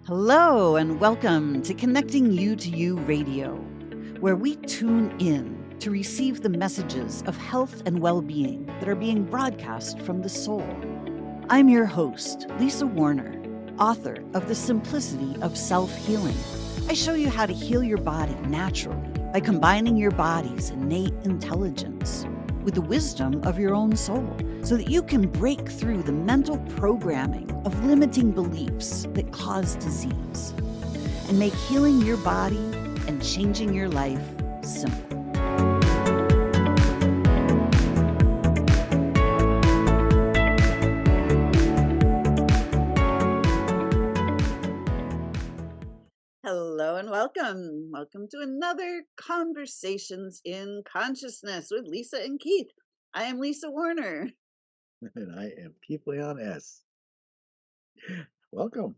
Hello, and welcome to Connecting You to You Radio, where we tune in to receive the messages of health and well being that are being broadcast from the soul. I'm your host, Lisa Warner, author of The Simplicity of Self Healing. I show you how to heal your body naturally by combining your body's innate intelligence with the wisdom of your own soul so that you can break through the mental programming of limiting beliefs that cause disease and make healing your body and changing your life simple. Hello and welcome. Welcome to another Conversations in Consciousness with Lisa and Keith. I am Lisa Warner. And I am Keith Leon S. Welcome.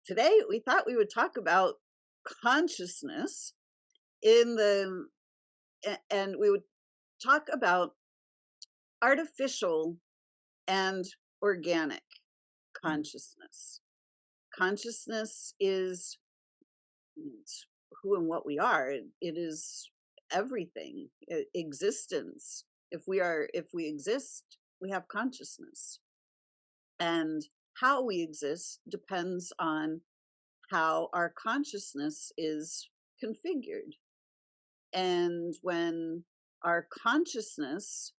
Today we thought we would talk about consciousness and we would talk about artificial and organic Mm, consciousness. Consciousness is it's who and what we are. It is everything. Existence. If we exist, we have consciousness. And how we exist depends on how our consciousness is configured. And when our consciousness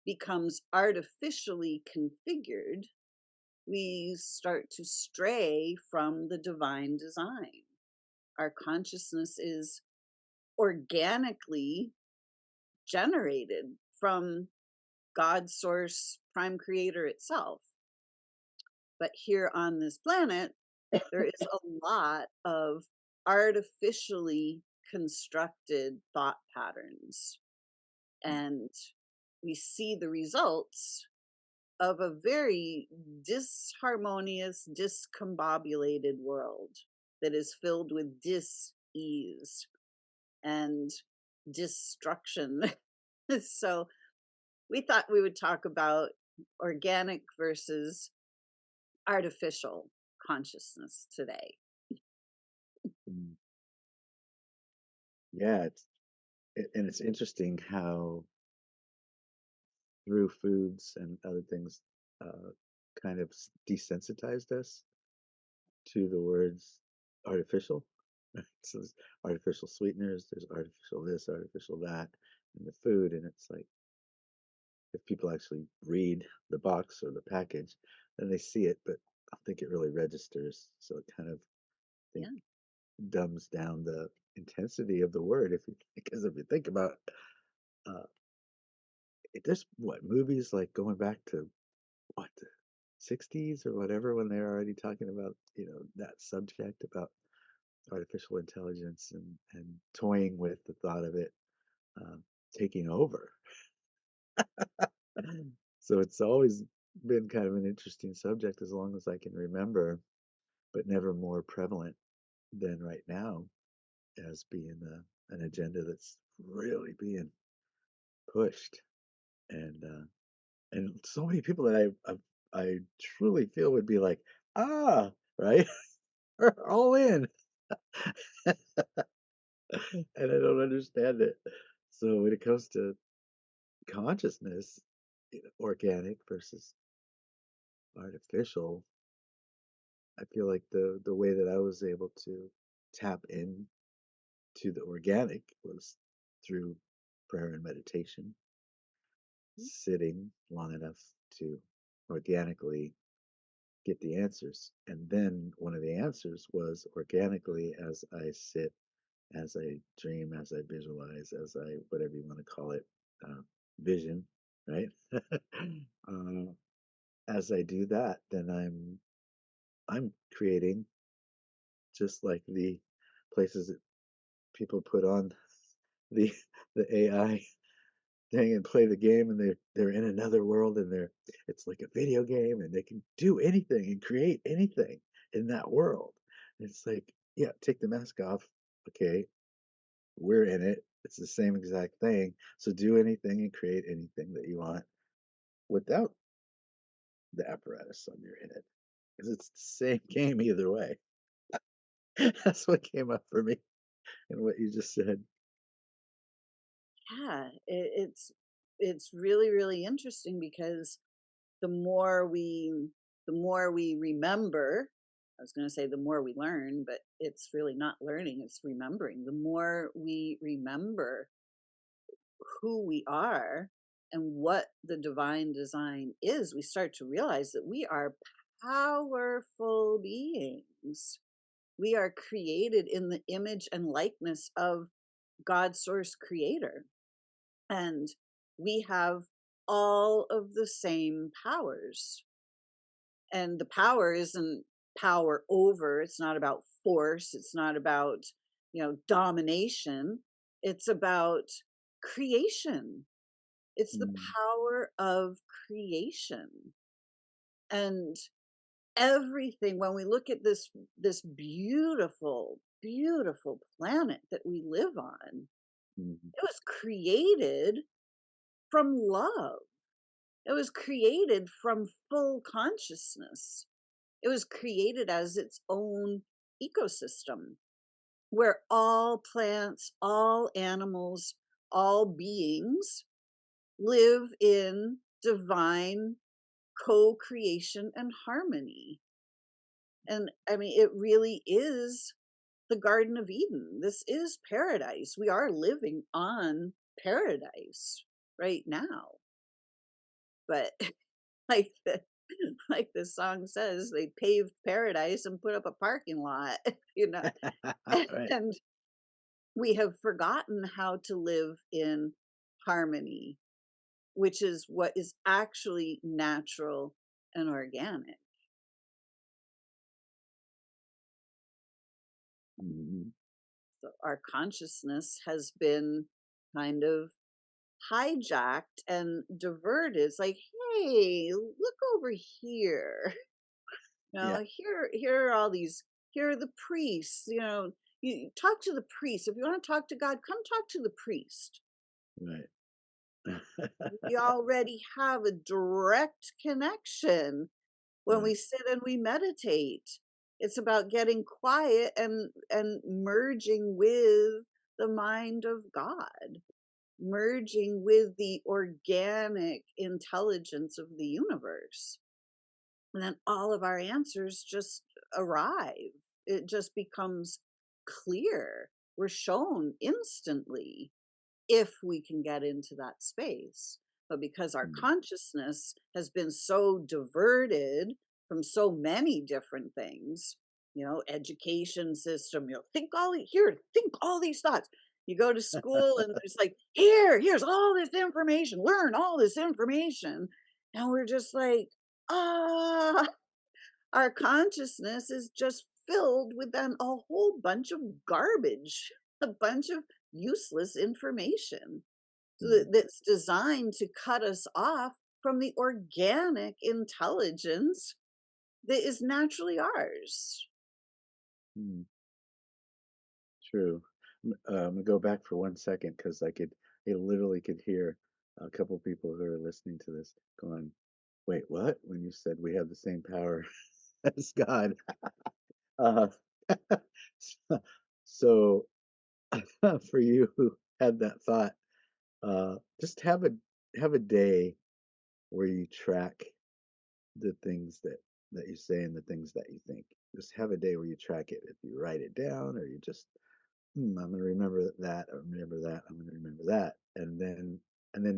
becomes artificially configured, we start to stray from the divine design. Our consciousness is organically generated from God's source, prime creator itself. But here on this planet, there is a lot of artificially constructed thought patterns. mm, And we see the results of a very disharmonious, discombobulated world that is filled with dis-ease and destruction. So we thought we would talk about organic versus artificial consciousness today. mm. Yeah, and it's interesting how through foods and other things, uh, kind of desensitized us to the words artificial. So there's artificial sweeteners, there's artificial this, artificial that in the food, and it's like if people actually read the box or the package, then they see it, but I don't think it really registers. So it kind of think Yeah. dumbs down the intensity of the word if you because if you think about uh there's what movies like going back to what the 60s or whatever when they're already talking about that subject about artificial intelligence and toying with the thought of it um, taking over. So it's always been kind of an interesting subject as long as I can remember, but never more prevalent than right now as being an agenda that's really being pushed. And so many people that I truly feel would be like, ah, right, are all in, and I don't understand it. So when it comes to consciousness, organic versus artificial, I feel like the way that I was able to tap in to the organic was through prayer and meditation, sitting long enough to organically get the answers. And then one of the answers was organically as I sit, as I dream, as I visualize, as I, whatever you want to call it, uh, vision, right? uh, as I do that, then I'm creating just like the places that people put on the the AI thing and play the game and they're in another world and it's like a video game and they can do anything and create anything in that world. And it's like, yeah, take the mask off. Okay, we're in it. It's the same exact thing. So do anything and create anything that you want without the apparatus on your head. 'cause it's the same game either way. That's what came up for me in what you just said. Yeah, it's really, really interesting because the more we the more we remember, I was going to say the more we learn, but it's really not learning, it's remembering. The more we remember who we are and what the divine design is, we start to realize that we are powerful beings. We are created in the image and likeness of God's source creator. And we have all of the same powers. And the power isn't power over, it's not about force, it's not about, domination. It's about creation. It's the Mm, power of creation. And everything, when we look at this beautiful, beautiful planet that we live on, mhm, it was created from love. It was created from full consciousness. It was created as its own ecosystem where all plants, all animals, all beings live in divine co creation and harmony. And I mean, it really is the Garden of Eden. This is paradise. We are living on paradise right now. But like like the song says, they paved paradise and put up a parking lot, you know. right. And we have forgotten how to live in harmony, which is what is actually natural and organic. Mhm. So our consciousness has been kind of hijacked and diverted. It's like, hey, look over here. Yeah, Here are all these, here are the priests, you talk to the priest. If you want to talk to God, come talk to the priest. right. We already have a direct connection when we Right. sit and we meditate. It's about getting quiet and merging with the mind of God, merging with the organic intelligence of the universe. And then all of our answers just arrive. It just becomes clear. We're shown instantly if we can get into that space. But because our Mm. consciousness has been so diverted from so many different things, education system, think all these thoughts. You go to school and there's like, here's all this information, learn all this information. And we're just like, ah, our consciousness is just filled with then a whole bunch of garbage, a bunch of useless information Mm, that's designed to cut us off from the organic intelligence that is naturally ours. mm, true. I'm gonna go back for 1 second because I literally could hear a couple people who are listening to this going, "Wait, what?" When you said we have the same power as God. Uh, so, for you who had that thought, just have a day where you track the things that you say and the things that you think. Just have a day where you track it. If you write it down or you just, I'm going to remember that, or remember that, I'm going to remember that, and then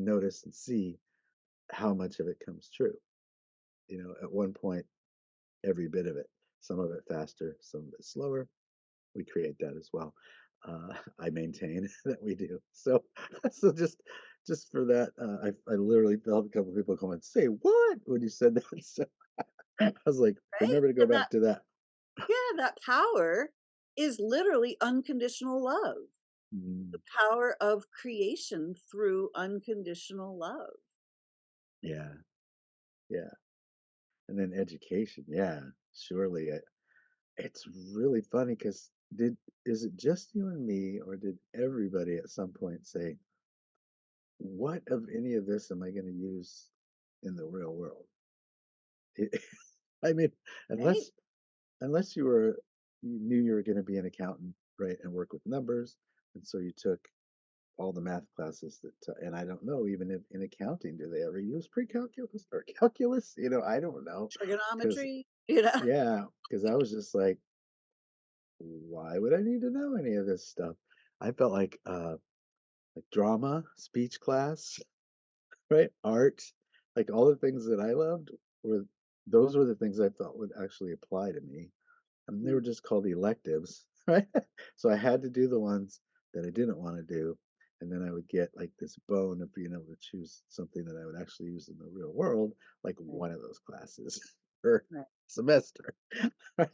notice and see how much of it comes true. At one point, every bit of it, some of it faster, some of it slower. We create that as well. I maintain that we do. So, so just for that, I literally felt a couple people come and say, "What?" when you said that. So I was like, Right? remember to go And back to that. that power is literally unconditional love, the Mm, power of creation through unconditional love. yeah, yeah. And then education, yeah, surely. It's really funny because did is it just you and me, or did everybody at some point say, "What of any of this am I going to use in the real world?" I mean, right? unless you knew you were going to be an accountant, right, and work with numbers, and so you took all the math classes and I don't know even if in accounting do they ever use pre-calculus or calculus? I don't know because Trigonometry, you know? yeah, because I was just like, why would I need to know any of this stuff? I felt like drama, speech class, right? Art, like all the things that I loved were those were the things I felt would actually apply to me. And they were Mm, just called electives, right? So I had to do the ones that I didn't want to do. And then I would get like this bone of being able to choose something that I would actually use in the real world, like right, one of those classes per right. semester. Right?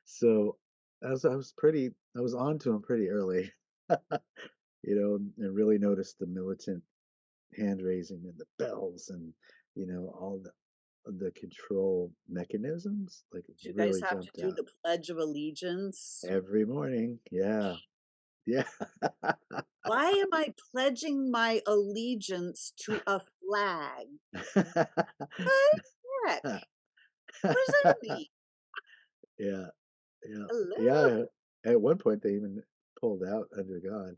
So I was on to them pretty early, and really noticed the militant hand raising and the bells and, all the control mechanisms, like Did you guys really have to jumped do out. the Pledge of Allegiance? Every morning, yeah, yeah. Why am I pledging my allegiance to a flag? What the heck? What does that mean? Yeah, yeah, Hello? yeah. At one point, they even pulled out under God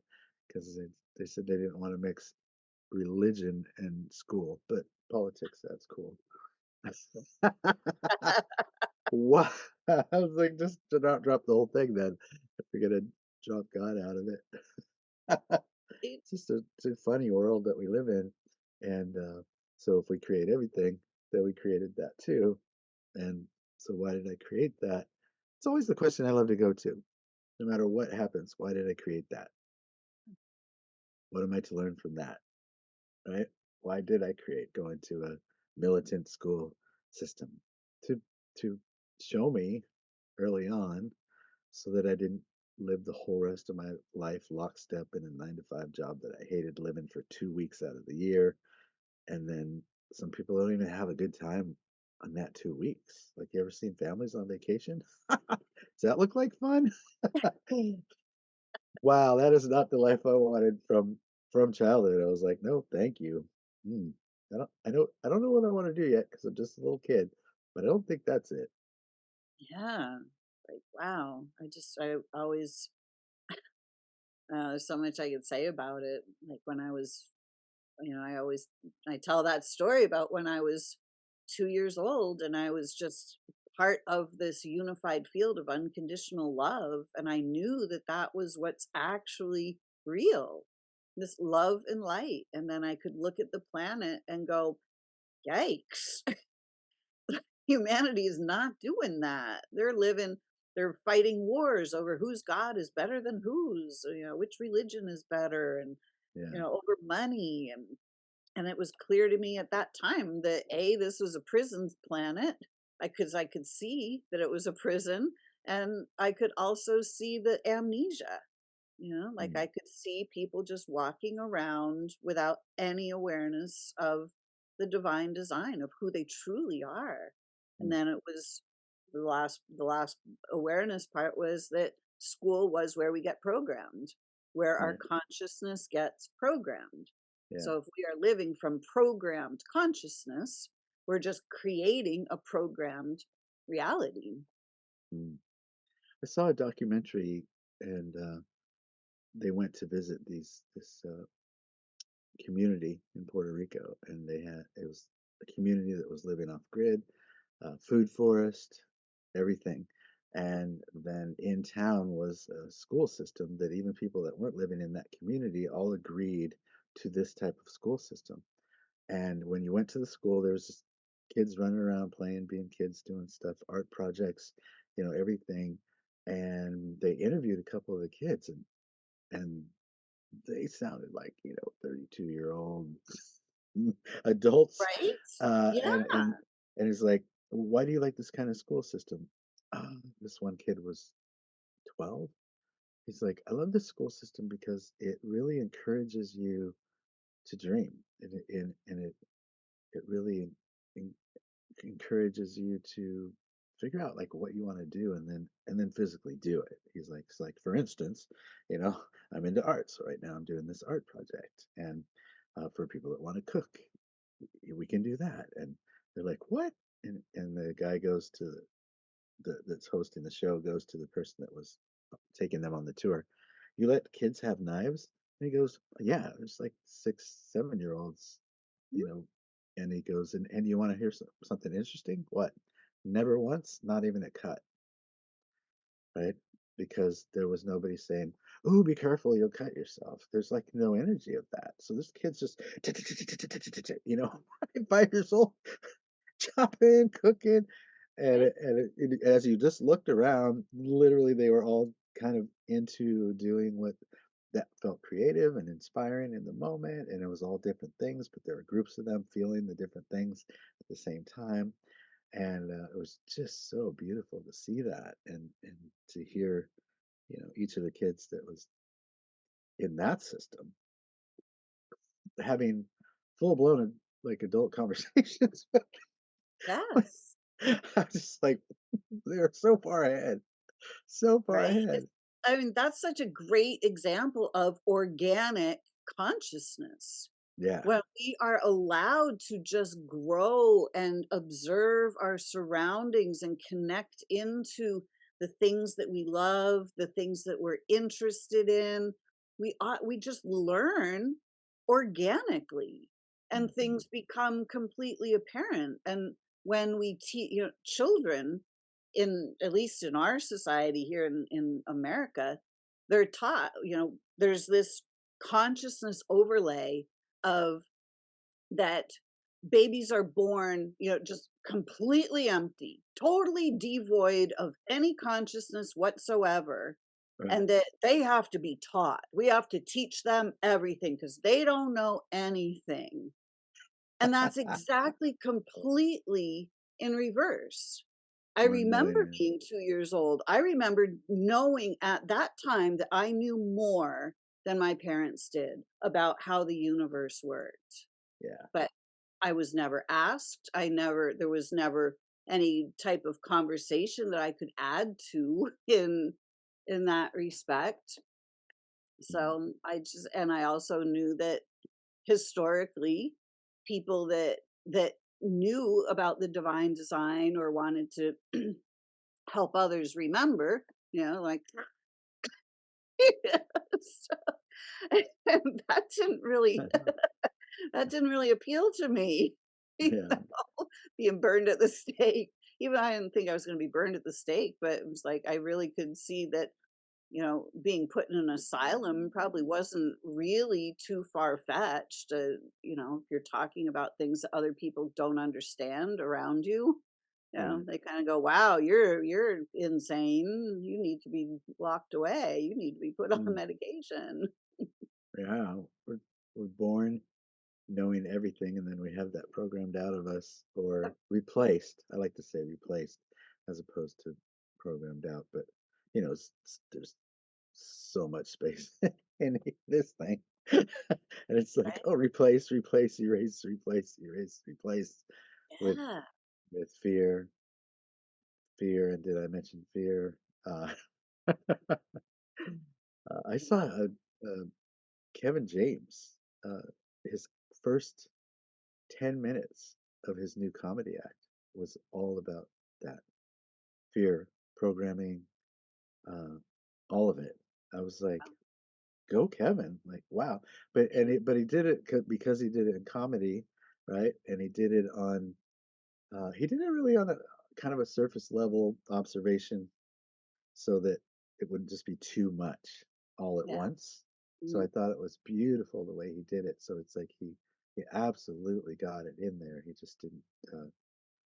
because they said they didn't want to mix religion and school, but politics, that's cool. What? I was like, just to not drop the whole thing then, if we're gonna drop God out of it. Right? It's a funny world that we live in, and so if we create everything, then we created that too. And so why did I create that? It's always the question I love to go to. No matter what happens, why did I create that? What am I to learn from that? Right? Why did I create going to a militant school system? To to show me early on so that I didn't live the whole rest of my life lockstep in a 9 to 5 job that I hated living for 2 weeks out of the year. And then some people don't even have a good time on that 2 weeks. Like, you ever seen families on vacation? Does that look like fun? Wow, that is not the life I wanted from childhood. I was like, no, thank you. Hmm. I don't know what I want to do yet because I'm just a little kid, but I don't think that's it. Yeah. Like, wow. I always, there's so much I could say about it. Like when I was, I tell that story about when I was 2 years old and I was just part of this unified field of unconditional love. And I knew that that was what's actually real, this love and light. And then I could look at the planet and go, yikes, humanity is not doing that. They're fighting wars over whose God is better than whose, which religion is better, and, Yeah. over money. And it was clear to me at that time that A, this was a prison planet. I could see that it was a prison, and I could also see the amnesia. Like Mm, I could see people just walking around without any awareness of the divine design of who they truly are. And mm, then it was the last awareness part was that school was where we get programmed, where our right. consciousness gets programmed. Yeah. So if we are living from programmed consciousness, we're just creating a programmed reality. Mm. I saw a documentary and they went to visit this community in Puerto Rico, and it was a community that was living off grid, food forest, everything. And then in town was a school system that even people that weren't living in that community all agreed to this type of school system. And when you went to the school, there was just kids running around playing, being kids, doing stuff, art projects, everything. And they interviewed a couple of the kids, and they sounded like 32-year-old adults. Right? Uh, Yeah. and and and it's like, why do you like this kind of school system? This one kid was 12. He's like, I love this school system because it really encourages you to dream, and it really en- encourages you to figure out like what you want to do and then physically do it. It's like for instance, I'm into art, so right now I'm doing this art project, and for people that want to cook, we can do that. And they're like, what? and the guy goes to that's hosting the show goes to the person that was taking them on the tour. You let kids have knives? And he goes, yeah, there's like 6, 7 year olds, you know. And he goes, and you want to hear something interesting? What? Never once, not even a cut, right? Because there was nobody saying, "Oh, be careful, you'll cut yourself." There's like no energy of that. So this kid's just, you know, 5 years old, chopping, cooking, as you just looked around, literally they were all kind of into doing what that felt creative and inspiring in the moment, and it was all different things, but there were groups of them feeling the different things at the same time, and it was just so beautiful to see that and to hear, you know, each of the kids that was in that system having full blown like adult conversations. Yes. I was just like, they're so far ahead, so far Right? ahead. I mean, that's such a great example of organic consciousness. Yeah. When we are allowed to just grow and observe our surroundings and connect into the things that we love, the things that we're interested in, we just learn organically and Hmm. things become completely apparent. And when we teach, children, in at least in our society here in America, they're taught, there's this consciousness overlay of that babies are born, just completely empty, totally devoid of any consciousness whatsoever, Right. and that they have to be taught. We have to teach them everything because they don't know anything. And that's exactly completely in reverse. I remember Unknowing. being 2 years old. I remember knowing at that time that I knew more than my parents did about how the universe worked. Yeah. But I was never asked. There was never any type of conversation that I could add to in that respect. Mm. So I also knew that historically, people that knew about the divine design or wanted to help others remember, like so, and that didn't really appeal to me. Yeah. Being burned at the stake. Even I didn't think I was going to be burned at the stake, but it was like I really could see that, being put in an asylum probably wasn't really too far fetched. If you're talking about things that other people don't understand around you, Right. they kind of go, "Wow, you're insane. You need to be locked away. You need to be put on Mm. medication." Yeah. We're born knowing everything, and then we have that programmed out of us or replaced. I like to say replaced as opposed to programmed out, but you know, there's so much space in this thing. And it's like, Right? oh, replace, replace, erase, replace, erase, replace with Yeah. fear, fear, and did I mention fear? Uh, I saw Kevin James, uh, his first 10 minutes of his new comedy act was all about that fear, programming, uh, all of it. I was like, go Kevin, like, wow. But he did it because he did it in comedy, right? And he did it on, he did it really on a kind of a surface level observation so that it wouldn't just be too much all at Yeah. once. So I Mhm. thought it was beautiful the way he did it. So it's like he absolutely got it in there. He just didn't kind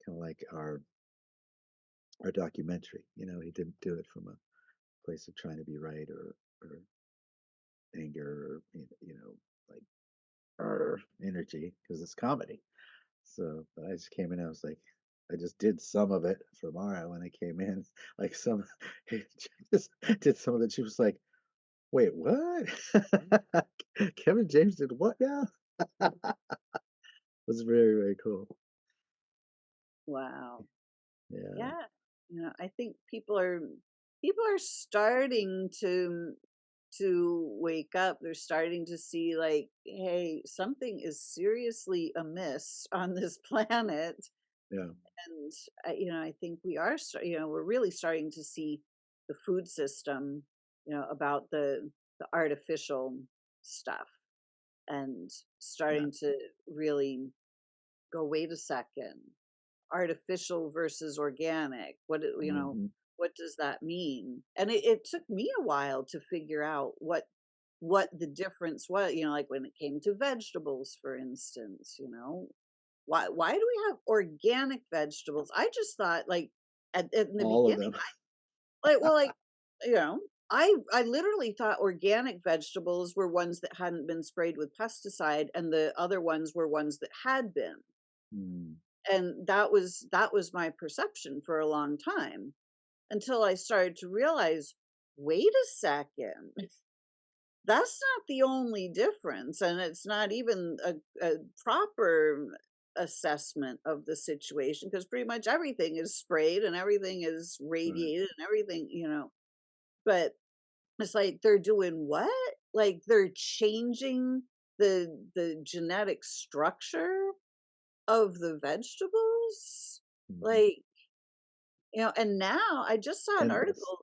of like our documentary. You know, he didn't do it from a place of trying to be right or anger or like energy because it's comedy. So but I just came in. I was like, I just did some of it for Mara when I came in. Like some, just did some of it. She was like, "Wait, what? Kevin James did what now?" It was very very cool. Wow. Yeah. Yeah. I think people are starting to wake up. They're starting to see like, hey, something is seriously amiss on this planet. Yeah. And I think we are, we're really starting to see the food system, about the artificial stuff, and Yeah. starting to really go, wait a second, artificial versus organic. Hmm. What does that mean? And it took me a while to figure out what the difference was, like when it came to vegetables, for instance, why do we have organic vegetables? I just thought, like, in the All of beginning, them. like, you know, I literally thought organic vegetables were ones that hadn't been sprayed with pesticide, and the other ones were ones that had been. Mm. And that was my perception for a long time, until I started to realize, wait a second, that's not the only difference, and it's not even a proper assessment of the situation, because pretty much everything is sprayed and everything is Right. radiated and everything, but it's like they're doing what? Like they're changing the genetic structure of the vegetables? Hmm. Like, and now I just saw an And this article.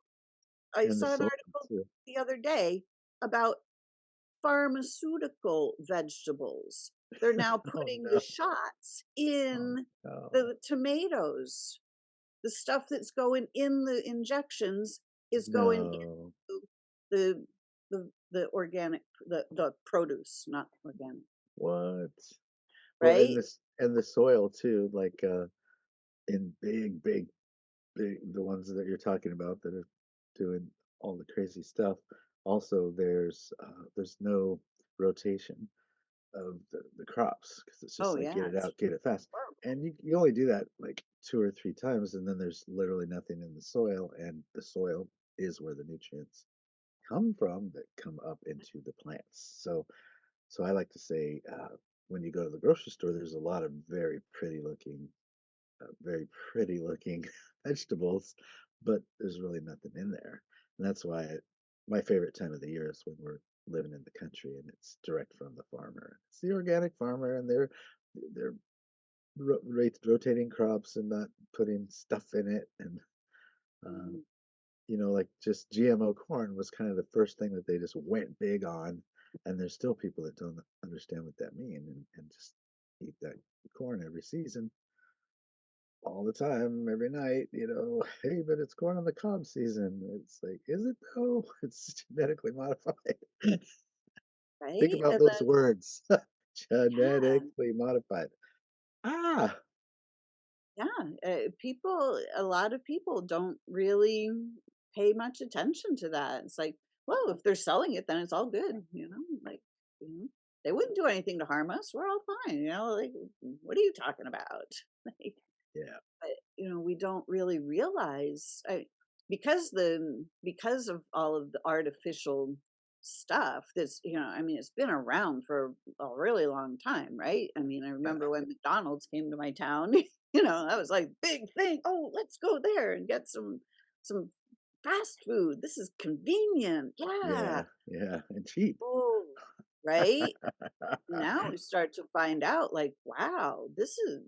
I and the saw an soil article too. the other day about pharmaceutical vegetables. They're now Oh putting the no. shots Oh in no. the tomatoes. The stuff that's going in the injections is going No. into the organic, the produce, not organic, What? Well, right? and the soil too, like in big, the ones that you're talking about that are doing all the crazy stuff. Also, there's no rotation of the crops because it's just Oh like get yeah, it it's out, get it fast. horrible. And you only do that like 2 or 3 times, and then there's literally nothing in the soil, and the soil is where the nutrients come from that come up into the plants. So I like to say when you go to the grocery store, there's a lot of very pretty looking vegetables, but there's really nothing in there. And that's why my favorite time of the year is when we're living in the country and it's direct from the farmer. It's the organic farmer, and they're rotating crops and not putting stuff in it. And uh, Mhm. like just GMO corn was kind of the first thing that they just went big on. And there's still people that don't understand what that means, and just eat that corn every season all the time, every night, hey, but it's corn on the cob season. It's like, is it though? It's genetically modified. Think Right? about And those then, words. yeah, Genetically modified. Ah, yeah, a lot of people don't really pay much attention to that. It's like, well, if they're selling it, then it's all good, like, you know, they wouldn't do anything to harm us. We're all fine, like, what are you talking about? Like, yeah, but we don't really realize, because of all of the artificial stuff that's, I mean, it's been around for a really long time, right? I mean, I yeah, remember when McDonald's came to my town, that was like big thing. Oh, let's go there and get some fast food. This is convenient. Yeah. yeah, and cheap. Oh, right. Now we start to find out, like, wow, this is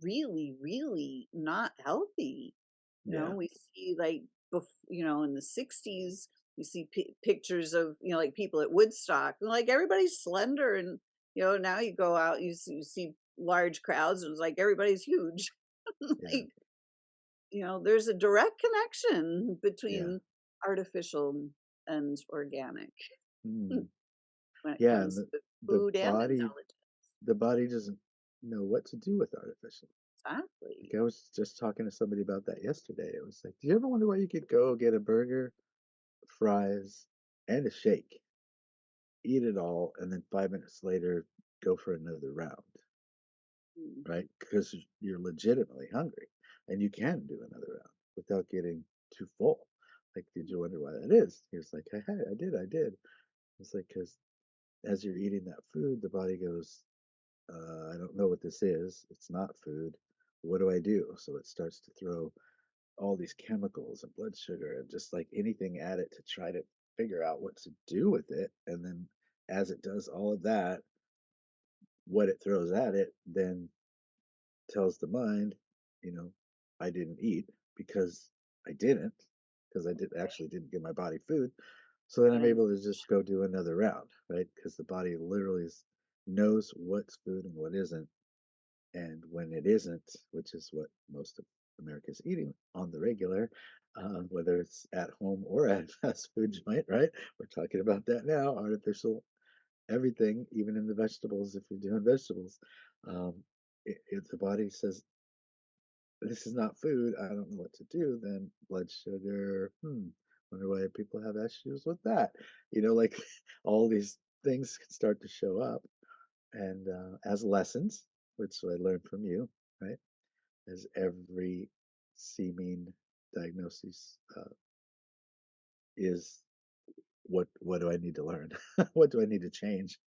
really, really not healthy. Yeah, We see, like, in the 60s, we see pictures of, like, people at Woodstock, and like everybody's slender, and now you go out, you see large crowds, and it's like everybody's huge. yeah, Like, there's a direct connection yeah. between artificial and organic Mm. when it Yeah, and comes to the food and body intelligence. the body doesn't know what to do with artificial. Like Exactly. I was just talking to somebody about that yesterday. It was like, do you ever wonder why you could go get a burger, fries, and a shake, eat it all, and then 5 minutes later go for another round, Mm. right? Because you're legitimately hungry, and you can do another round without getting too full. Like, did you wonder why that is? He was like, I did. It's like because as you're eating that food, the body goes, I don't know what this is. It's not food. What do I do? So it starts to throw all these chemicals and blood sugar and just like anything at it to try to figure out what to do with it. And then as it does all of that, what it throws at it then tells the mind. you know, I didn't eat because I didn't, because I did actually didn't give my body food. So then I'm Right. able to just go do another round, right? Because the body literally knows what's food and what isn't. And when it isn't, which is what most of America is eating on the regular, whether it's at home or at a fast food joint, right? We're talking about that now, artificial everything, even in the vegetables, if you're doing vegetables. Um, if the body says, this is not food, I don't know what to do, then blood sugar, wonder why people have issues with that. Like all these things can start to show up. And as lessons, which I learned from you, right? As every seeming diagnosis is what do I need to learn? What do I need to change?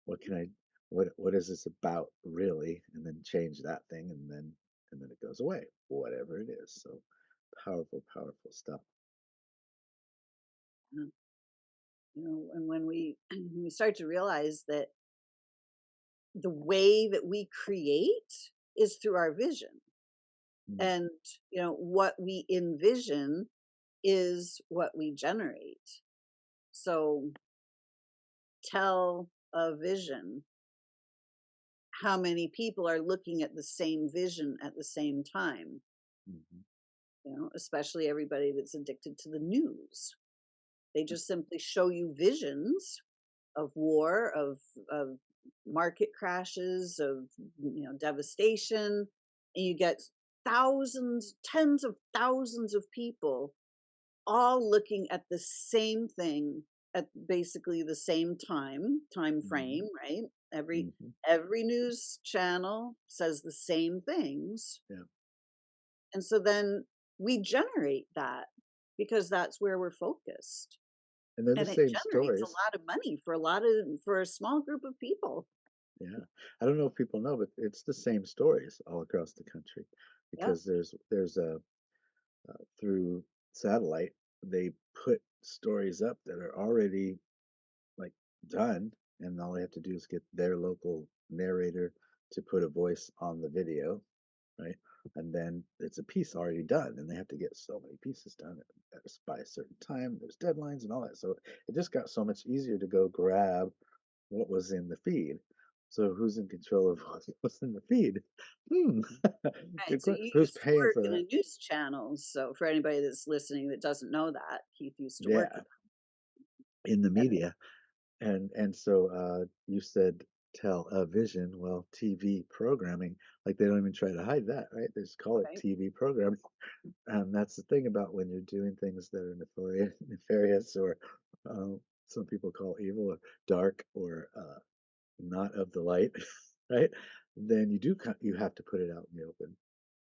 What can I what is this about really? And then change that thing and then it goes away, whatever it is. So powerful, powerful stuff. Mm. And when we when we start to realize that the way that we create is through our vision, Mm, and what we envision is what we generate. So tell a vision, how many people are looking at the same vision at the same time, mhm, especially everybody that's addicted to the news. They just simply show you visions of war, of market crashes, of devastation, and you get thousands, tens of thousands of people all looking at the same thing at basically the same time frame, mhm, right? every mhm. every news channel says the same things, Yeah. and so then we generate that because that's where we're focused, And they're the and it same generates a stories. lot of money for a small group of people. Yeah. I don't know if people know, but it's the same stories all across the country Yep. because there's a through satellite, they put stories up that are already like done, and all they have to do is get their local narrator to put a voice on the video, right? And then it's a piece already done, and they have to get so many pieces done by a certain time. There's deadlines and all that, so it just got so much easier to go grab what was in the feed. So who's in control of what's in the feed? Hmm. Right. So you Who's used to paying work for in that? a news channel. So for anybody that's listening that doesn't know that, Keith used to work Yeah, in in the that. media. And so you said television, well, TV programming, like they don't even try to hide that, right? They just call it Right. TV programming. And that's the thing about when you're doing things that are nefarious or some people call evil or dark or not of the light, right? Then you have to put it out in the open.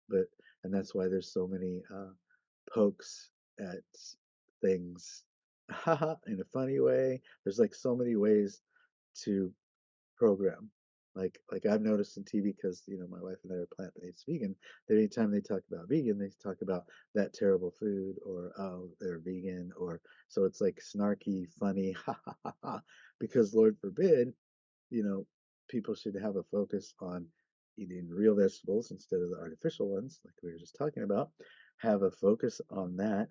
But and that's why there's so many pokes at things in a funny way. There's like so many ways to program. Like I've noticed in TV because my wife and I are plant-based vegan. That anytime they talk about vegan, they talk about that terrible food or oh they're vegan or so it's like snarky, funny, ha ha ha ha. Because Lord forbid, you know, people should have a focus on eating real vegetables instead of the artificial ones, like we were just talking about. Have a focus on that.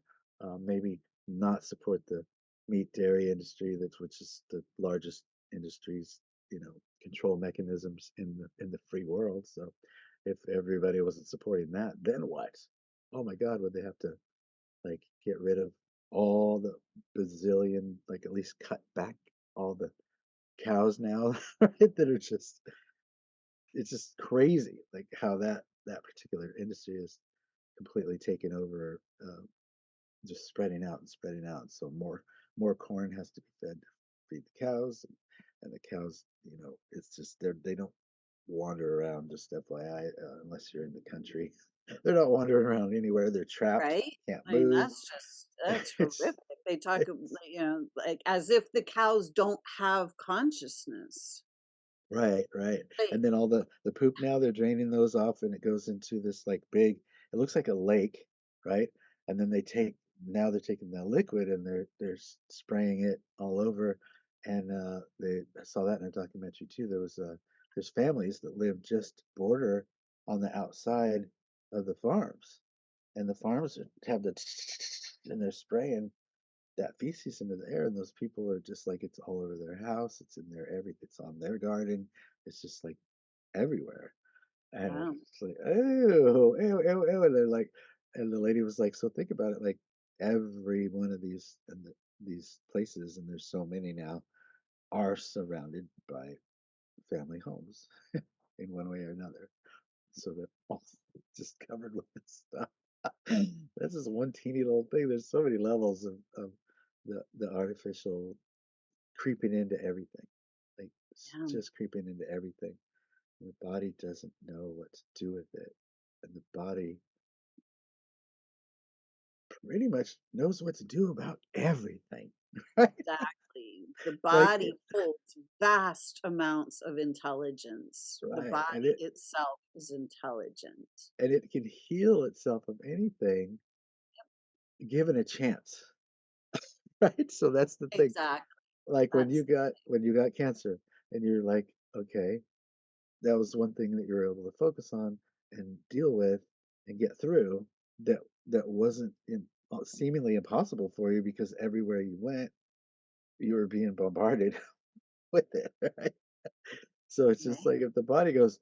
Maybe not support the meat dairy industry, which is the largest industries, control mechanisms in the free world. So, if everybody wasn't supporting that, then what? Oh my God, would they have to like get rid of all the bazillion, like at least cut back all the cows now, right? That are just it's just crazy, like how that particular industry is completely taken over, just spreading out and spreading out. So more corn has to be fed to feed the cows, and the cows, it's just they don't wander around. Just FYI, unless you're in the country, they're not wandering around anywhere. They're trapped, Right? can't I mean, move. that's It's horrific. They talk, it's like as if the cows don't have consciousness. right, right. Right. And then all the poop now they're draining those off and it goes into this like big it looks like a lake, right? And then now they're taking the liquid and they're spraying it all over. And they I saw that in a documentary too. There's families that live just border on the outside of the farms, and the farms have the and they're spraying that feces into the air, and those people are just like it's all over their house, it's in their it's on their garden, it's just like everywhere. And Wow. it's like, "Ew, ew, ew, ew," and they're like and the lady was like, "So think about it, like, every one of these places, and there's so many now, are surrounded by family homes in one way or another. So they're all just covered with this stuff." That's just one teeny little thing. There's so many levels of the artificial creeping into everything. Like, it's Yeah. just creeping into everything. The body doesn't know what to do with it. And the body pretty much knows what to do about everything, right? Exactly. The Like, body holds vast amounts of intelligence. The right. body itself is intelligent. And it can heal itself of anything given a chance, right? So that's the thing. Exactly. Like That's when you got cancer and you're like, okay, that was one thing that you were able to focus on and deal with and get through that wasn't seemingly impossible for you because everywhere you went, you were being bombarded with it, right? So it's just right. like if the body goes,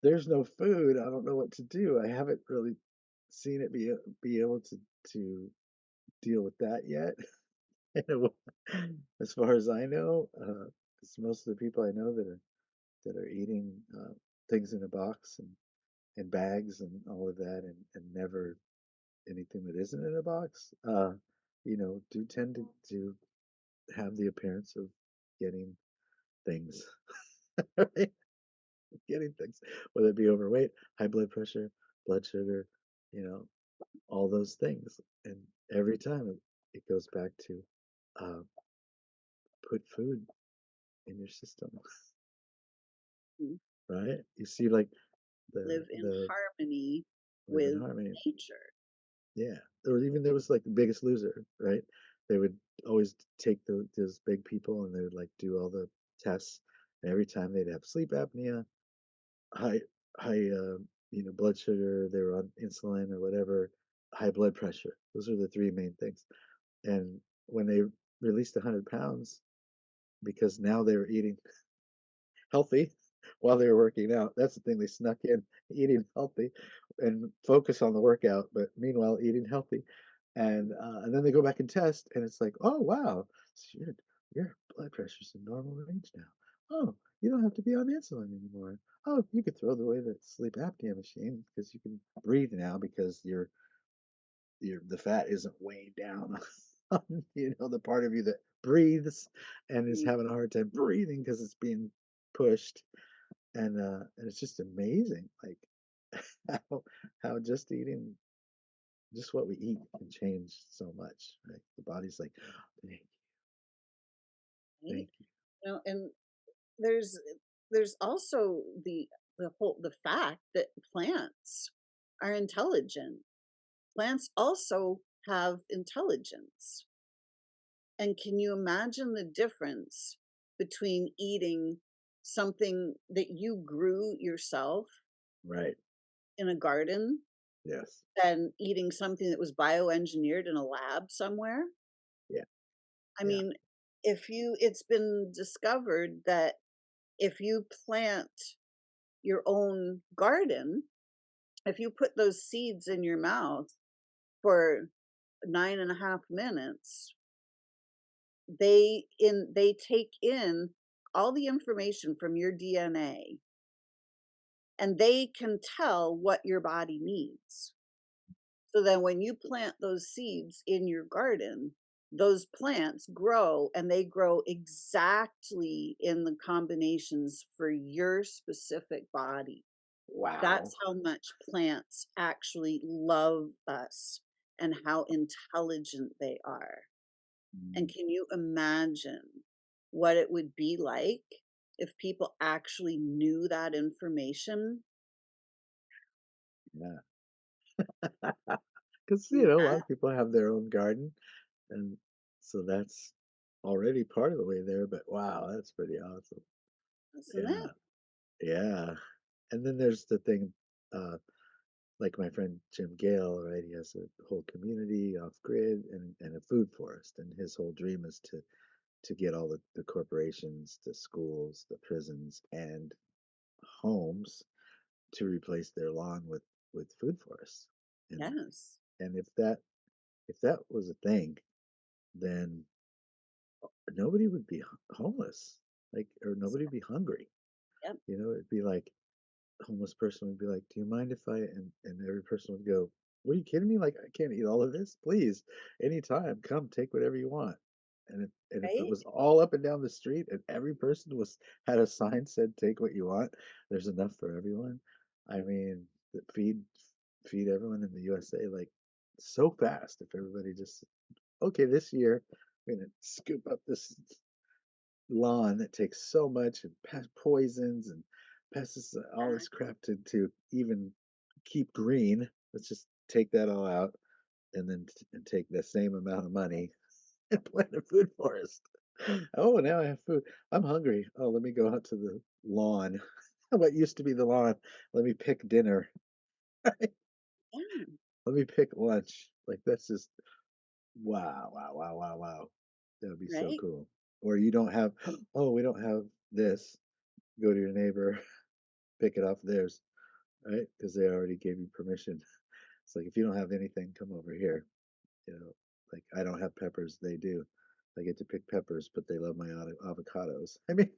there's no food, I don't know what to do. I haven't really seen it be able to deal with that yet. As far as I know, 'cause most of the people I know that are eating things in a box and bags and all of that, and never anything that isn't in a box, do tend to have the appearance of getting things, right? Getting things, whether it be overweight, high blood pressure, blood sugar, you know, all those things. And every time it goes back to uh, put food in your system, Mm. right? You see, like Live in the harmony live in with harmony. nature. Yeah, or even there was like The Biggest Loser, right? They would always take those big people and they would like do all the tests, and every time they'd have sleep apnea, high high blood sugar, they were on insulin or whatever, high blood pressure. Those are the three main things. And when they released 100 pounds, because now they were eating healthy while they were working out. That's the thing, they snuck in eating healthy and focus on the workout, but meanwhile eating healthy. And then they go back and test, and it's like, oh wow, so your blood pressure's in normal range now. Oh, you don't have to be on insulin anymore. Oh, you could throw away the sleep apnea machine because you can breathe now because the fat isn't weighing down on the part of you that breathes and is Mm. having a hard time breathing because it's being pushed. And it's just amazing, like how just eating just what we eat can change so much, right? The body's like, thank Right? thank you. And there's there's also the fact that plants are intelligent. Plants also have intelligence. And can you imagine the difference between eating something that you grew yourself Right. in a garden Yes. than eating something that was bioengineered in a lab somewhere? Yeah. I Yeah. mean, it's been discovered that if you plant your own garden, if you put those seeds in your mouth for 9.5 minutes, they take in all the information from your DNA, and they can tell what your body needs. So then when you plant those seeds in your garden, those plants grow and they grow exactly in the combinations for your specific body. That's Wow. how much plants actually love us and how intelligent they are. And Mm, can you imagine what it would be like if people actually knew that information? yeah. Because a lot Yeah, of people have their own garden, and so that's already part of the way there. But wow, that's pretty awesome. isn't Yeah. it? Yeah. And then there's the thing. like my friend Jim Gale, right? He has a whole community off grid and a food forest, and his whole dream is to get all the corporations, the schools, the prisons, and homes to replace their lawn with food forests. And Yes. and if that was a thing, then nobody would be homeless, like, or nobody would be hungry. Yep. It'd be like a homeless person would be like, "Do you mind if I?" And every person would go, "What are you kidding me? Like, I can't eat all of this. Please, anytime, come take whatever you want." And if it Right? was all up and down the street and every person was had a sign said, "Take what you want," there's enough for everyone. I mean, feed everyone in the USA like so fast if everybody just okay, this year we're gonna scoop up this lawn that takes so much and poisons and pesticides, all Uh, this crap to even keep green. Let's just take that all out and then and take the same amount of money and plant a food forest. Oh, now I have food. I'm hungry. Oh, let me go out to the lawn. What used to be the lawn. Let me pick dinner. Let yeah. me pick lunch. Like that's just wow, wow, wow, wow, wow. That would be so Right? cool. Or you don't have, oh, we don't have this. Go to your neighbor, pick it off theirs, right? Because they already gave you permission. It's like if you don't have anything, come over here. You know, like I don't have peppers, they do. I get to pick peppers, but they love my avocados. I mean,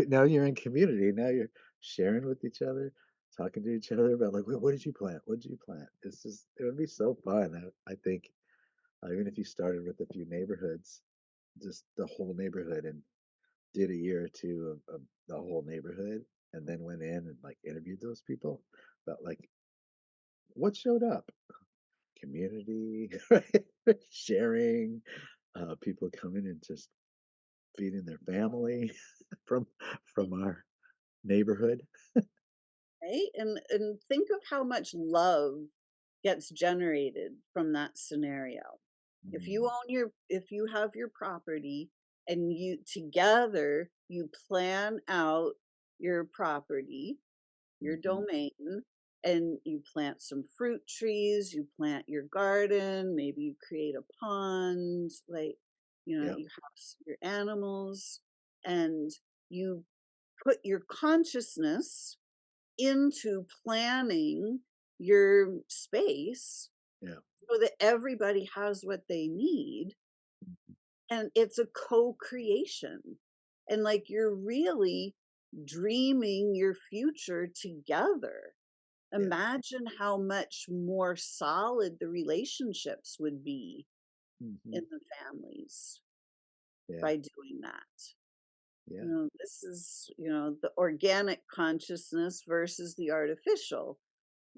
now you're in community. Now you're sharing with each other, talking to each other about like, what did you plant? What did you plant? It's just, it would be so fun. I think even if you started with a few neighborhoods, just the whole neighborhood, and did a year or two of the whole neighborhood, and then went in and like interviewed those people about like what showed up, community, right? Sharing, people coming and just feeding their family from our neighborhood. Right? And think of how much love gets generated from that scenario. Mm, If you have your property and you together you plan out your property, your mhm. domain, and you plant some fruit trees, you plant your garden, maybe you create a pond, like, Yep. you have your animals, and you put your consciousness into planning your space Yeah. so that everybody has what they need, Mhm. and it's a co-creation, and like you're really dreaming your future together. Yeah. Imagine how much more solid the relationships would be Hmm. in the families Yeah. by doing that. Yeah. This is, the organic consciousness versus the artificial.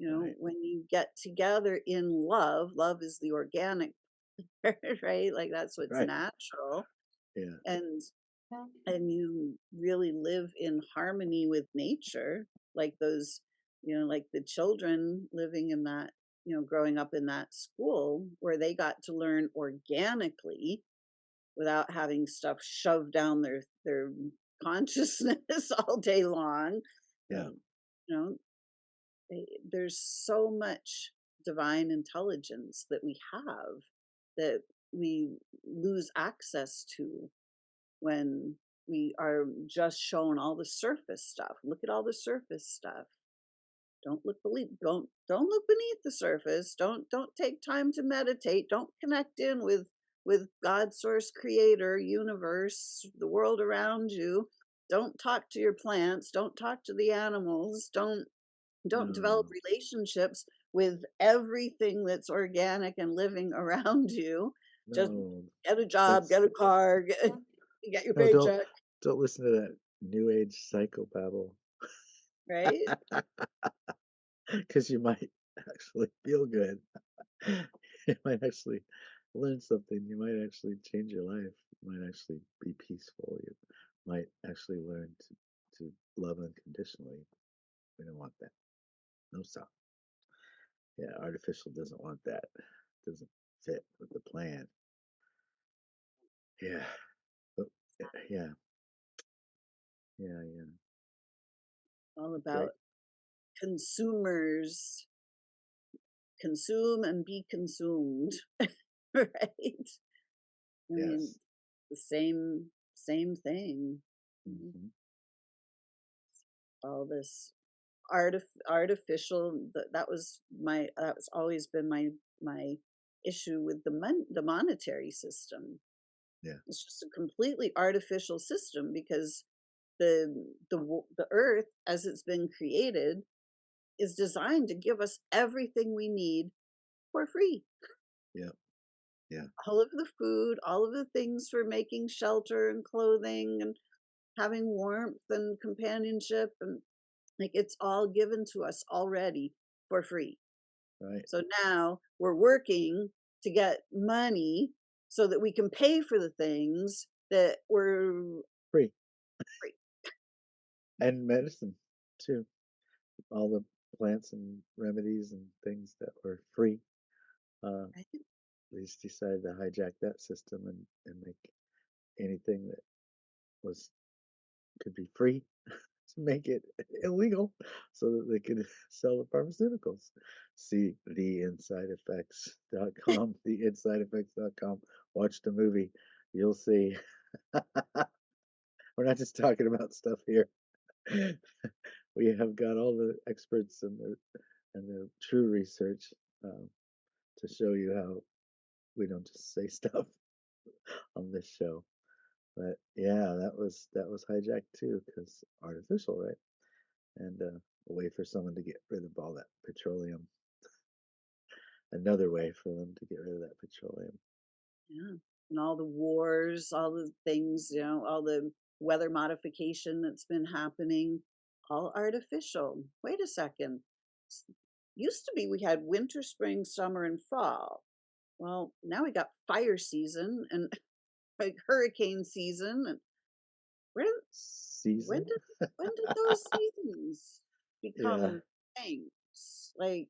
Right. When you get together in love, love is the organic, right? Like that's what's Right. natural. Yeah. And you really live in harmony with nature, like those, like the children living in that, growing up in that school where they got to learn organically without having stuff shoved down their consciousness all day long. Yeah. um, you know there's so much divine intelligence that we have that we lose access to when we are just shown all the surface stuff. Look at all the surface stuff. Don't look beneath the surface. Don't take time to meditate. Don't connect in with God, source, creator, universe, the world around you. Don't talk to your plants. Don't talk to the animals. Don't develop No. relationships with everything that's organic and living around you. Just No. get a job, That's get a car, get your no. paycheck, Don't listen to that new age psychobabble. right? Because you might actually feel good. You might actually learn something. You might actually change your life. You might actually be peaceful. You might actually learn to love unconditionally. We don't want that. No stop. Yeah, artificial doesn't want that. Doesn't fit with the plan. Yeah. But yeah, yeah. All Great. about consumers consume and be consumed, right? I mean, Yes. the same thing. Mhm. Hmm. All this artificial, that was always been my issue with the monetary system. Yeah. It's just a completely artificial system because the earth as it's been created is designed to give us everything we need for free. Yeah. Yeah. All of the food, all of the things for making shelter and clothing and having warmth and companionship, and like it's all given to us already for free. Right. So now we're working to get money so that we can pay for the things that were Free. free. And medicine too. All the plants and remedies and things that were free. Uh, Right? they just decided to hijack that system and make anything that was could be free to make it illegal so that they could sell the pharmaceuticals. See theinsideeffects.com, theinsideeffects.com. Watch the movie. You'll see. We're not just talking about stuff here. We have got all the experts and the true research um, to show you how we don't just say stuff on this show. But yeah, that was hijacked too, because artificial, right? And a way for someone to get rid of all that petroleum. Another way for them to get rid of that petroleum. Yeah. And all the wars, all the things, all the weather modification that's been happening, all artificial. Wait a second. S- Used to be we had winter, spring, summer, and fall. Well, now we got fire season and like hurricane season. And where, when Season? did those seasons Yeah, become things? Like,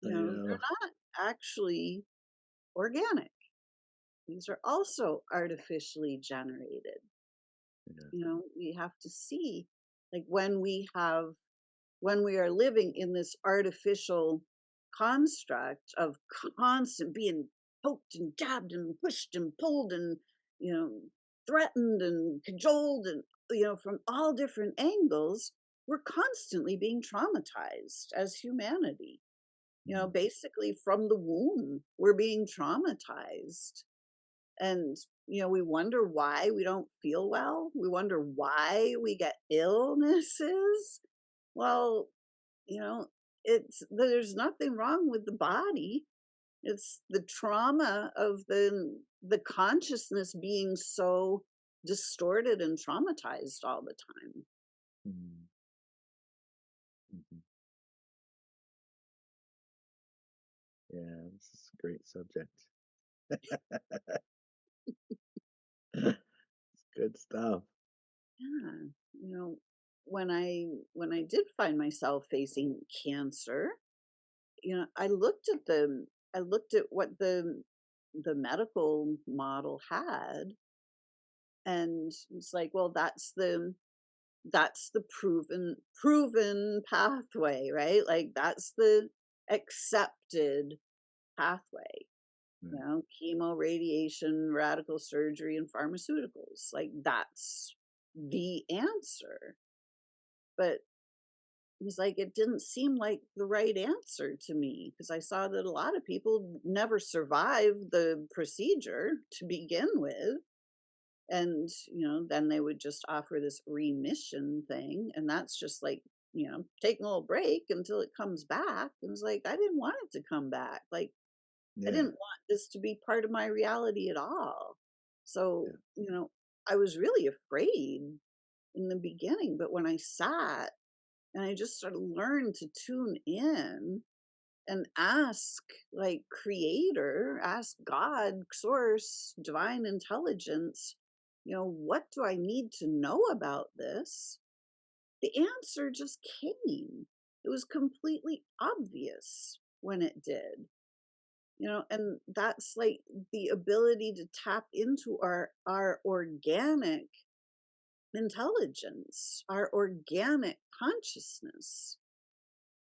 I they're know. not actually organic. These are also artificially generated. Yeah. We have to see, like, when we are living in this artificial construct of constant being poked and jabbed and pushed and pulled and, you know, threatened and cajoled and, from all different angles, we're constantly being traumatized as humanity. Mm, Basically from the womb, we're being traumatized. And, we wonder why we don't feel well. We wonder why we get illnesses. Well, you know, there's nothing wrong with the body. It's the trauma of the consciousness being so distorted and traumatized all the time. mm, mhm. Yeah, this is a great subject. It's good stuff. Yeah. When I did find myself facing cancer, I looked at what the medical model had, and it's like, well, that's the proven pathway, right? Like that's the accepted pathway. Right. Chemo, radiation, radical surgery, and pharmaceuticals. Like that's the answer. But it was like it didn't seem like the right answer to me because I saw that a lot of people never survived the procedure to begin with. And, then they would just offer this remission thing. And that's just like, taking a little break until it comes back. It was like, I didn't want it to come back. Like, I Yeah, didn't want this to be part of my reality at all. So, yeah, I was really afraid in the beginning. But when I sat and I just sort of learned to tune in and ask, like, creator, ask God, source, divine intelligence, what do I need to know about this? The answer just came. It was completely obvious when it did. And that's like the ability to tap into our organic intelligence, our organic consciousness.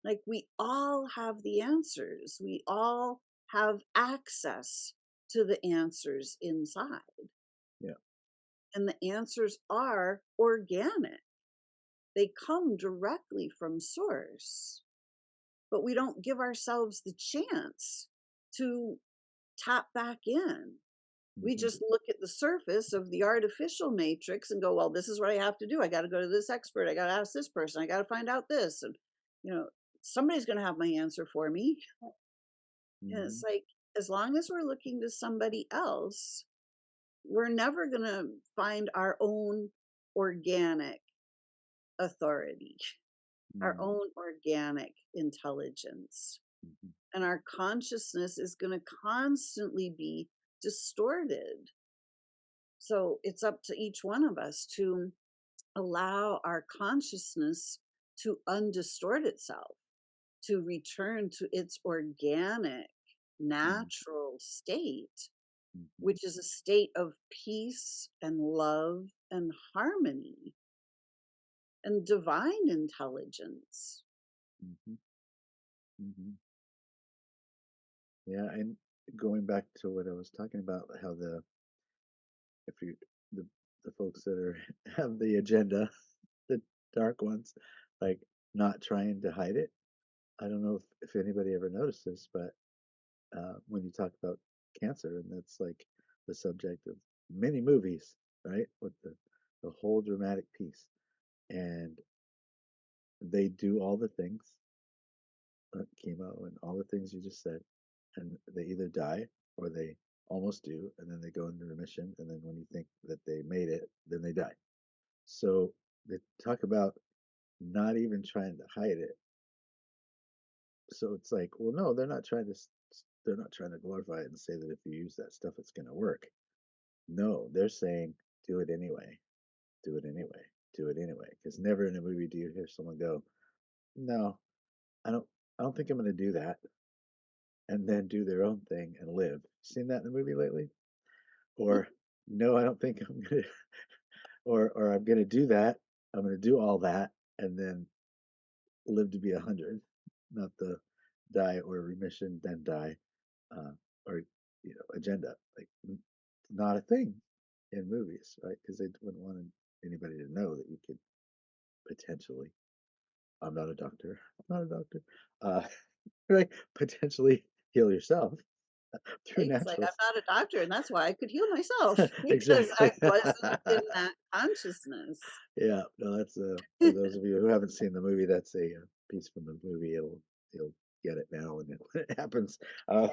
Like we all have the answers. We all have access to the answers inside. Yeah. And the answers are organic. They come directly from source. But we don't give ourselves the chance to tap back in. We Hmm. just look at the surface of the artificial matrix and go, well, this is what I have to do. I got to go to this expert. I got to ask this person. I got to find out this. And, you know, somebody's going to have my answer for me. And it's Hmm. like, as long as we're looking to somebody else, we're never going to find our own organic authority, our Hmm. own organic intelligence. Hmm. And our consciousness is going to constantly be distorted. So it's up to each one of us to allow our consciousness to undistort itself, to return to its organic, natural state, Hmm. which is a state of peace and love and harmony and divine intelligence. Hmm. Hmm. Yeah, and going back to what I was talking about, how if you the the folks that are have the agenda, the dark ones, like not trying to hide it. I don't know if anybody ever noticed this, but when you talk about cancer, and that's like the subject of many movies, right? With the whole dramatic piece, and they do all the things, chemo and all the things you just said, and they either die or they almost do, and then they go into remission, and then when you think that they made it, then they die. So they talk about not even trying to hide it. So it's like, well, no, they're not trying to glorify it and say that if you use that stuff, it's going to work. No, they're saying do it anyway, do it anyway, do it anyway. Because never in a movie do you hear someone go, no, I don't, I don't think I'm going to do that, and then do their own thing and live. Seen that in a movie lately? Or no, I don't think I'm going to, or I'm going to do that. I'm going to do all that and then live to be 100, not the die or remission then die, uh, or agenda. Like not a thing in movies, right? Because they wouldn't want anybody to know that you could potentially. I'm not a doctor. I'm not a doctor. Uh, right? Potentially heal yourself through Right? It's like natural. I'm not a doctor, and that's why I could heal myself because I Exactly. wasn't in that consciousness. Yeah, no, that's for those of you who haven't seen the movie, that's a piece from the movie. You'll get it now when it happens. I'm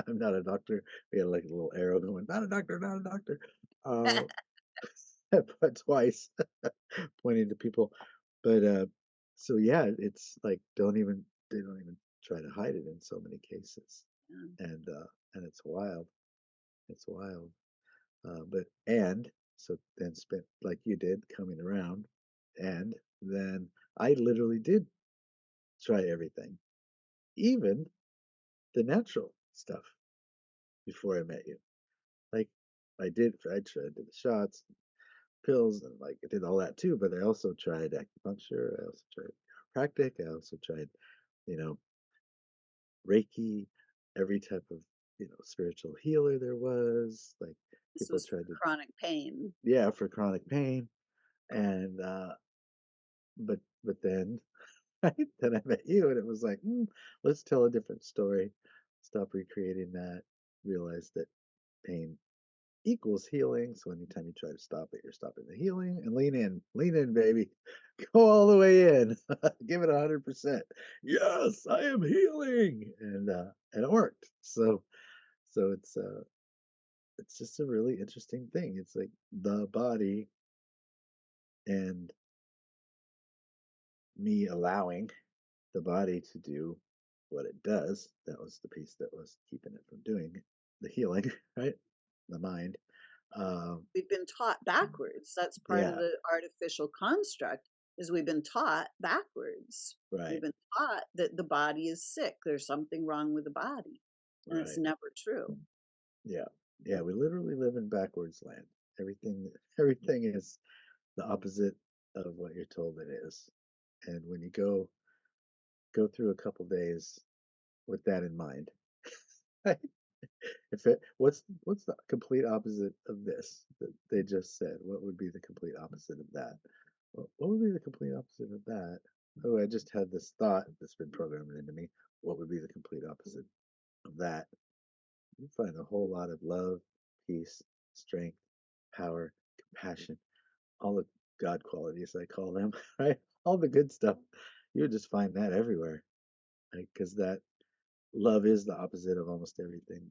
not a doctor. We had like a little arrow going, not a doctor, not a doctor. Uh, but twice pointing to people. But so yeah, it's like they don't even try to hide it in so many cases, Yeah. and it's wild. It's wild. But and so then spent like you did coming around, and then I literally did try everything, even the natural stuff before I met you. Like I tried did the shots, pills, and like I did all that too. But I also tried acupuncture. I also tried chiropractic. I also tried, you know, Reiki, every type of spiritual healer there was. Like This people was for tried to, chronic pain. yeah, for chronic pain, and but then right, then I met you, and it was like, let's tell a different story. Stop recreating that. Realize that pain equals healing. So anytime you try to stop it, you're stopping the healing. And lean in, baby, go all the way in, give it 100%. Yes, I am healing, and it worked. So it's just a really interesting thing. It's like the body and me allowing the body to do what it does. That was the piece that was keeping it from doing the healing, right? The mind. Um, We've been taught backwards. That's part of yeah, the artificial construct is we've been taught backwards. We've right, been taught that the body is sick. There's something wrong with the body. And it's right. never true. Yeah, yeah. We literally live in backwards land. Everything, everything is the opposite of what you're told it is. And when you go go through a couple days with that in mind. Right? If it what's the complete opposite of this that they just said? What would be the complete opposite of that? What would be the complete opposite of that? Oh, I just had this thought that's been programmed into me. What would be the complete opposite of that? You find a whole lot of love, peace, strength, power, compassion, all the God qualities I call them, right? All the good stuff. You would just find that everywhere, right? Because that love is the opposite of almost everything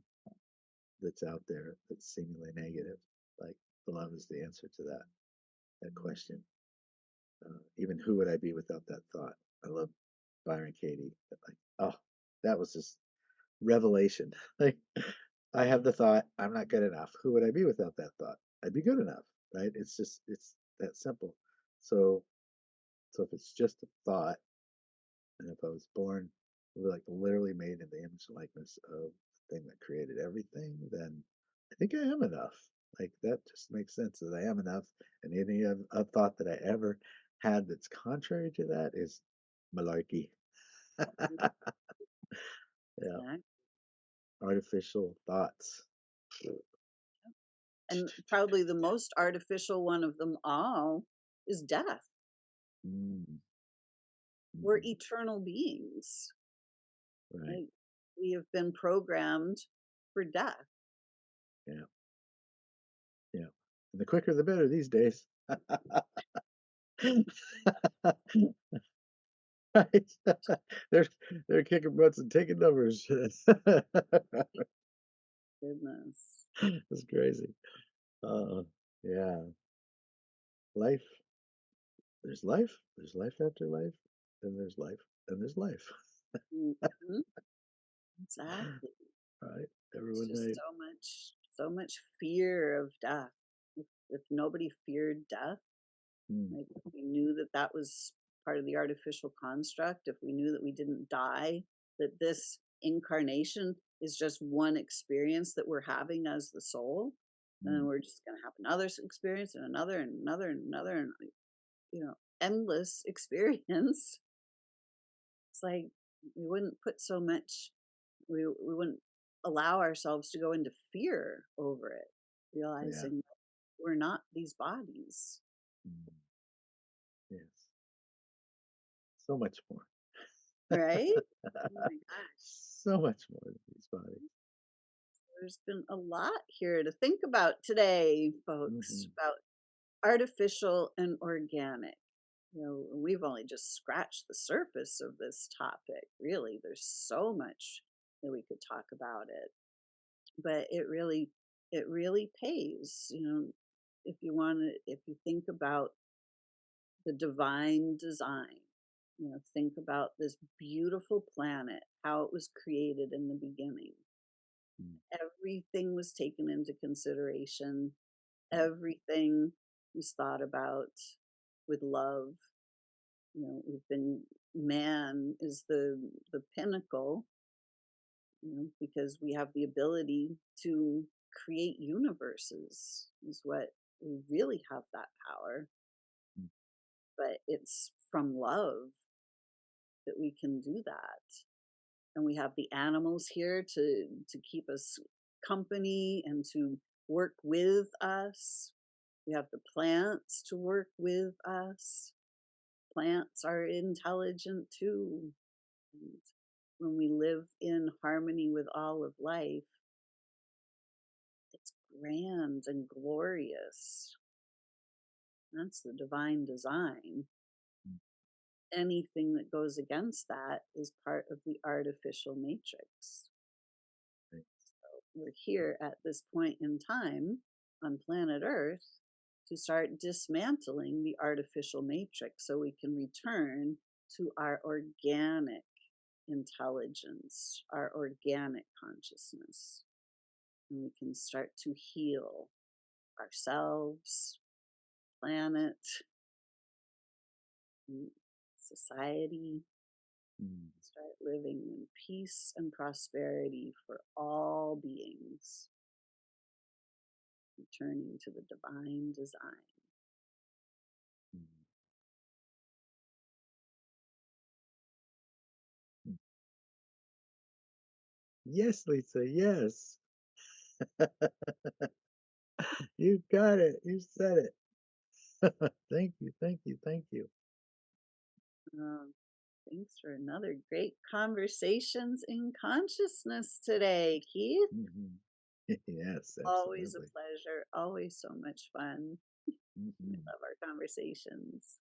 that's out there that's seemingly negative. Like love is the answer to that question. Even who would I be without that thought? I love Byron Katie. Like, oh, that was just revelation. Like, I have the thought, I'm not good enough. Who would I be without that thought? I'd be good enough, right? It's that simple. So, so if it's just a thought, and if I was born like literally made in the image and likeness of the thing that created everything, then I think I am enough. Like that just makes sense that I am enough. And any of thought that I ever had that's contrary to that is malarkey. Yeah, Exactly. artificial thoughts. And probably the most artificial one of them all is death. Mm, We're mhm. eternal beings. Right. Right? We have been programmed for death. Yeah. Yeah. And the quicker the better these days. Right. They're they're kicking butts and taking numbers. Goodness. It's crazy. Uh, yeah. Life. There's life after life. Then there's life. And there's life. Mhm. Exactly. Right. It's Everyone, just right? so much fear of death. If nobody feared death, Mm, like if we knew that that was part of the artificial construct, if we knew that we didn't die, that this incarnation is just one experience that we're having as the soul, and then mm. we're just going to have another experience and another and another and another and endless experience. It's like we wouldn't put so much, we wouldn't allow ourselves to go into fear over it, Yeah. realizing we're not these bodies. Mm, yes. So much more. Right? Oh my gosh. So much more than these bodies. There's been a lot here to think about today, folks, Hmm. about artificial and organic. We've only just scratched the surface of this topic. Really, there's so much that we could talk about it. But it really pays, if you think about the divine design, think about this beautiful planet, how it was created in the beginning. Mm, Everything was taken into consideration. mm, Everything was thought about with love. We've been Man is the pinnacle, because we have the ability to create universes, is what we really have that power. mm. But it's from love that we can do that. And we have the animals here to keep us company and to work with us. We have the plants to work with us. Plants are intelligent too. And when we live in harmony with all of life, it's grand and glorious. That's the divine design. Mm. Anything that goes against that is part of the artificial matrix. Right. We're here at this point in time on planet Earth to start dismantling the artificial matrix so we can return to our organic intelligence, our organic consciousness. And we can start to heal ourselves, planet, society, Mm. start living in peace and prosperity for all beings, returning to the divine design. Mm. Yes, Lisa, yes. You got it. You said it. Thank you, thank you, thank you. Um, thanks for another great conversations in consciousness today, Keith. Mhm. Yes, Always a absolutely. pleasure. Always so much fun. I Mhm. love our conversations.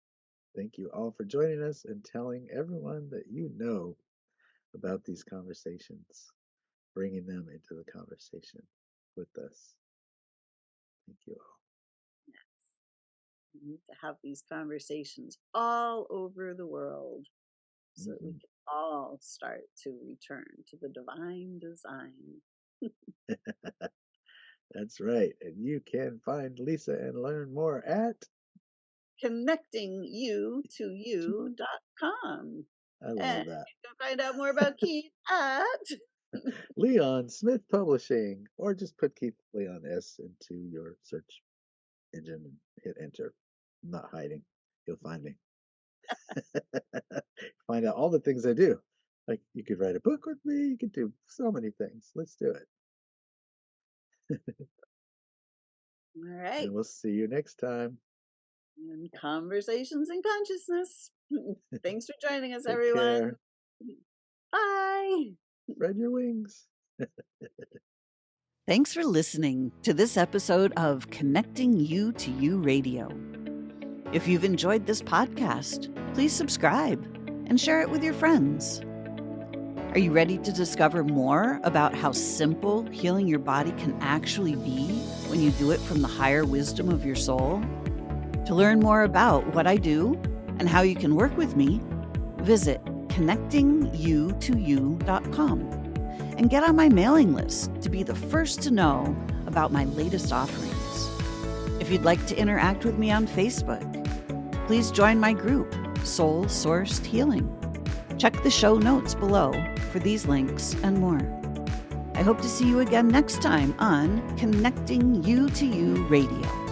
Thank you all for joining us and telling everyone that you know about these conversations, bringing them into the conversation with us. Thank you all. We need to have these conversations all over the world so that we Mhm. can all start to return to the divine design. That's right. And you can find Lisa and learn more at Connectingyoutoyou.com. I And love that. you can find out more about Keith at Leon Smith Publishing, or just put Keith Leon S into your search engine and hit enter. I'm not hiding. You'll find me. Find out all the things I do. Like you could write a book with me. You could do so many things. Let's do it. all right. And we'll see you next time. And conversations in consciousness. Thanks for joining us, Take everyone. care. Bye. Spread your wings. Thanks for listening to this episode of Connecting You to You Radio. If you've enjoyed this podcast, please subscribe and share it with your friends. Are you ready to discover more about how simple healing your body can actually be when you do it from the higher wisdom of your soul? To learn more about what I do and how you can work with me, visit connectingyoutoyou.com and get on my mailing list to be the first to know about my latest offerings. If you'd like to interact with me on Facebook, please join my group, Soul Sourced Healing. Check the show notes below for these links and more. I hope to see you again next time on Connecting You to You Radio.